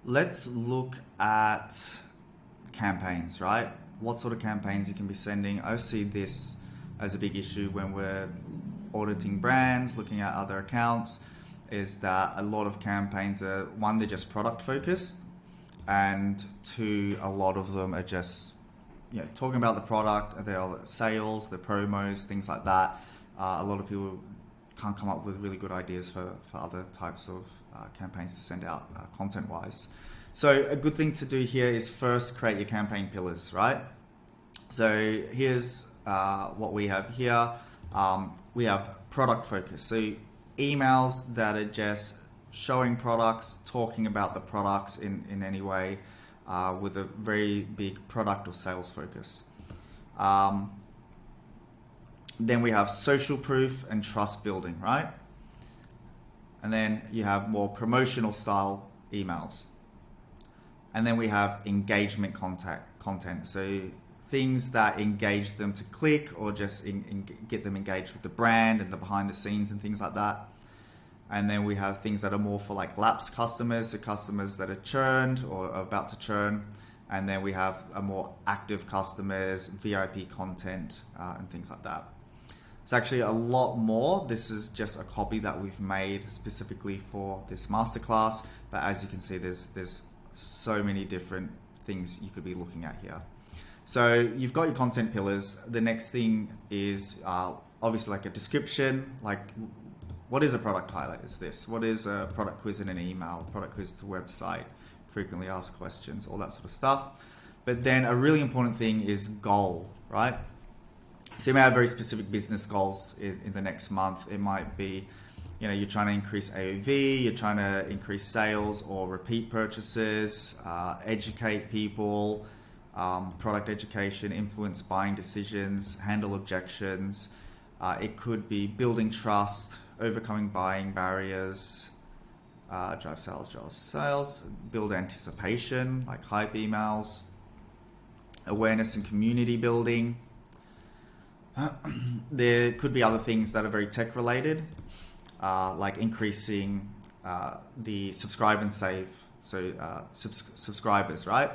Let's look at campaigns, right? What sort of campaigns you can be sending. I see this as a big issue when we're auditing brands, looking at other accounts, is that a lot of campaigns are, one, they're just product focused, and two, a lot of them are just talking about the product, their sales, their promos, things like that. A lot of people can't come up with really good ideas for other types of campaigns to send out content-wise. So a good thing to do here is first create your campaign pillars, right? So here's what we have here. We have product focus. So emails that are just showing products, talking about the products in any way, with a very big product or sales focus. Then we have social proof and trust building, right? And then you have more promotional style emails. And then we have engagement content. So things that engage them to click or just get them engaged with the brand and the behind the scenes and things like that. And then we have things that are more for like lapsed customers, so customers that are churned or are about to churn. And then we have a more active customers, VIP content, and things like that. It's actually a lot more. This is just a copy that we've made specifically for this masterclass. But as you can see, there's so many different things you could be looking at here. So you've got your content pillars. The next thing is obviously like a description, like what is a product highlight? Is this? What is a product quiz in an email, product quiz to a website, frequently asked questions, all that sort of stuff. But then a really important thing is goal, right? So you may have very specific business goals in the next month. It might be, you're trying to increase AOV, you're trying to increase sales or repeat purchases, educate people, product education, influence buying decisions, handle objections. It could be building trust, overcoming buying barriers, drive sales, build anticipation, like hype emails, awareness and community building. There could be other things that are very tech related, like increasing the subscribe and save, so subscribers, right?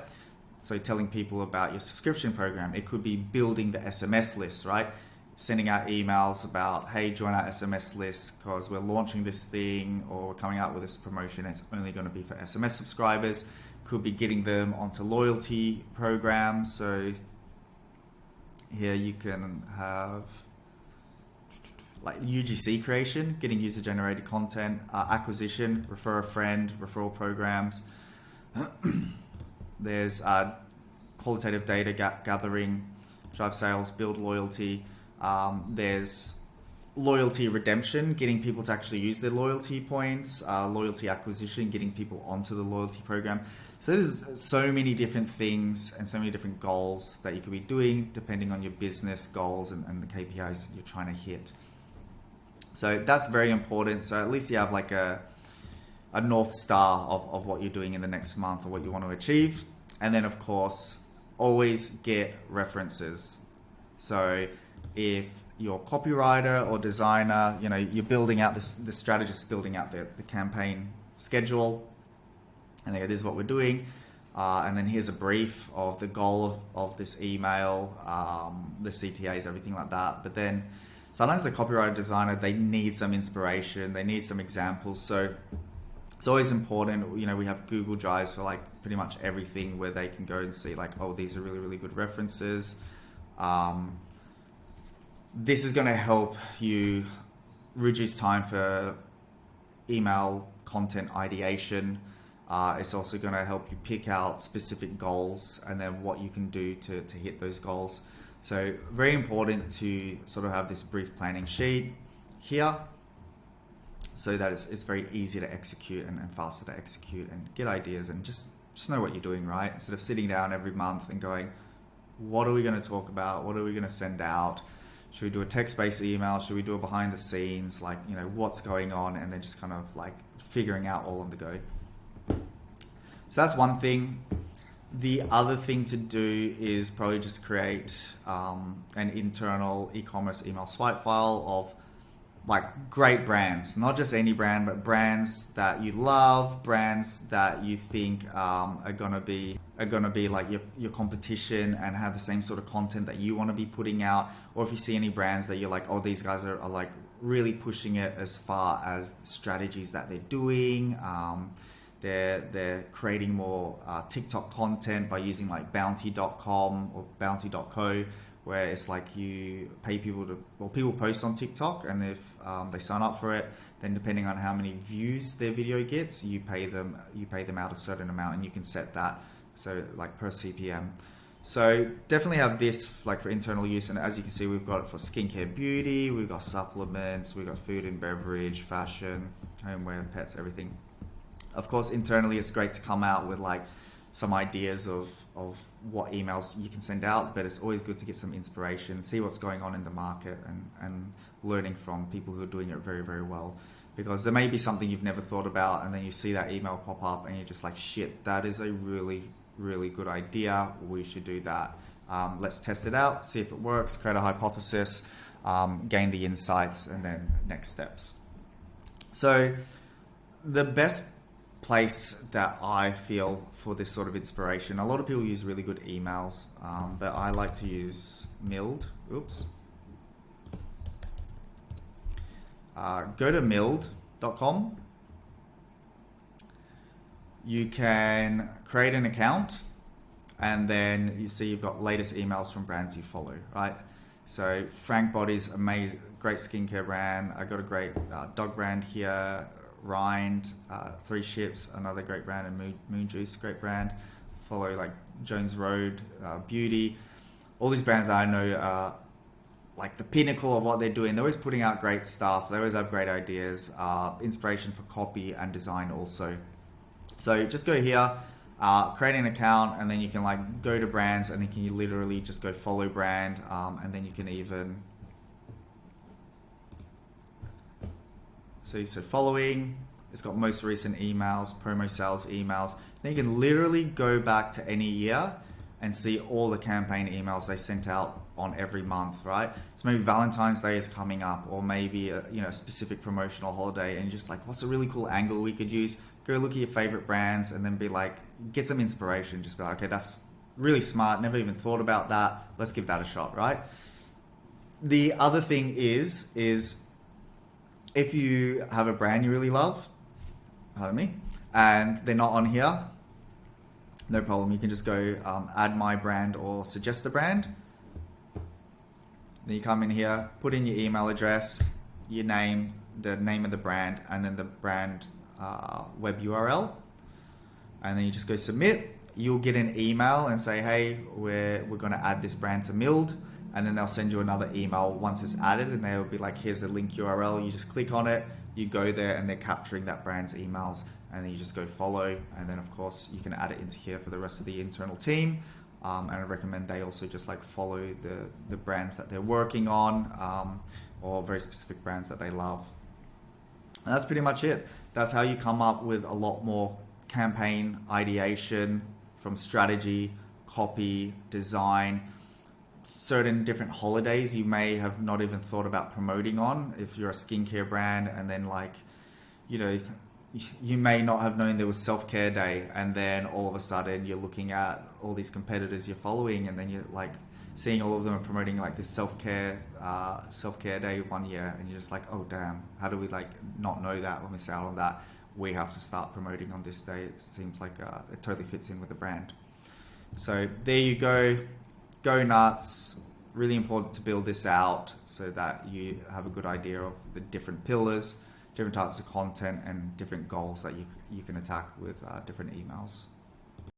So telling people about your subscription program. It could be building the SMS list, right? Sending out emails about, hey, join our SMS list because we're launching this thing or we're coming out with this promotion. It's only going to be for SMS subscribers. Could be getting them onto loyalty programs. So here you can have like UGC creation, getting user generated content, acquisition, refer a friend, referral programs. There's qualitative data gathering, drive sales, build loyalty. There's loyalty redemption, getting people to actually use their loyalty points, loyalty acquisition, getting people onto the loyalty program. So there's so many different things and so many different goals that you could be doing depending on your business goals and the KPIs you're trying to hit. So that's very important. So at least you have like a North Star of what you're doing in the next month or what you want to achieve. And then of course, always get references. So if your copywriter or designer, you're building out the strategist building out the campaign schedule, and this is what we're doing, and then here's a brief of the goal of this email, the CTAs, everything like that. But then sometimes the copywriter designer, they need some inspiration, they need some examples. So it's always important, we have Google Drives for like pretty much everything where they can go and see like, oh, these are really, really good references. This is going to help you reduce time for email content ideation. It's also going to help you pick out specific goals and then what you can do to hit those goals. So very important to sort of have this brief planning sheet here so that it's very easy to execute and faster to execute and get ideas and just know what you're doing, right? Instead of sitting down every month and going, what are we going to talk about? What are we going to send out? Should we do a text-based email? Should we do a behind the scenes? Like, what's going on? And then just kind of like figuring out all on the go. So that's one thing. The other thing to do is probably just create an internal e-commerce email swipe file of like great brands, not just any brand, but brands that you love, brands that you think are gonna be like your competition and have the same sort of content that you want to be putting out. Or if you see any brands that you're like, oh, these guys are like really pushing it as far as the strategies that they're doing. They're creating more TikTok content by using like bounty.com or bounty.co, where it's like you pay people to, well, people post on TikTok, and if they sign up for it, then depending on how many views their video gets, you pay them out a certain amount, and you can set that, so like per CPM. So definitely have this like for internal use, and as you can see, we've got it for skincare, beauty, we've got supplements, we've got food and beverage, fashion, homeware, pets, everything. Of course, internally, it's great to come out with like some ideas of what emails you can send out, but it's always good to get some inspiration, see what's going on in the market, and learning from people who are doing it very, very well. Because there may be something you've never thought about, and then you see that email pop up and you're just like, shit, that is a really, really good idea. We should do that. Let's test it out, see if it works, create a hypothesis, gain the insights, and then next steps. So the best place that I feel for this sort of inspiration, a lot of people use really good emails, but I like to use Mild. Go to mild.com. You can create an account, and then you see you've got latest emails from brands you follow, right? So Frank Body's amazing, great skincare brand. I got a great dog brand here. Rind, Three Ships, another great brand, and Moon Juice, great brand. Follow like Jones Road, Beauty. All these brands I know are like the pinnacle of what they're doing. They're always putting out great stuff. They always have great ideas, inspiration for copy and design also. So just go here, create an account, and then you can like go to brands, and then you can literally just go follow brand, and then you can even, so you said following, it's got most recent emails, promo sales emails. Then you can literally go back to any year and see all the campaign emails they sent out on every month, right? So maybe Valentine's Day is coming up, or maybe a specific promotional holiday, and you're just like, what's a really cool angle we could use? Go look at your favorite brands, and then be like, get some inspiration. Just be like, okay, that's really smart. Never even thought about that. Let's give that a shot, right? The other thing is if you have a brand you really love, pardon me, and they're not on here, no problem. You can just go add my brand or suggest a brand. Then you come in here, put in your email address, your name, the name of the brand, and then the brand web URL. And then you just go submit. You'll get an email and say, hey, we're going to add this brand to Mild. And then they'll send you another email once it's added, and they'll be like, here's the link URL. You just click on it, you go there, and they're capturing that brand's emails, and then you just go follow. And then of course you can add it into here for the rest of the internal team. And I recommend they also just like follow the brands that they're working on, or very specific brands that they love. And that's pretty much it. That's how you come up with a lot more campaign ideation, from strategy, copy, design. Certain different holidays you may have not even thought about promoting on. If you're a skincare brand, and then like, you may not have known there was self-care day, and then all of a sudden you're looking at all these competitors you're following, and then you're like seeing all of them are promoting like this self-care day one year, and you're just like, oh damn, how do we like not know that or miss out on that? We have to start promoting on this day. It seems like it totally fits in with the brand. So there you go. Go nuts. Really important to build this out so that you have a good idea of the different pillars, different types of content, and different goals that you can attack with different emails.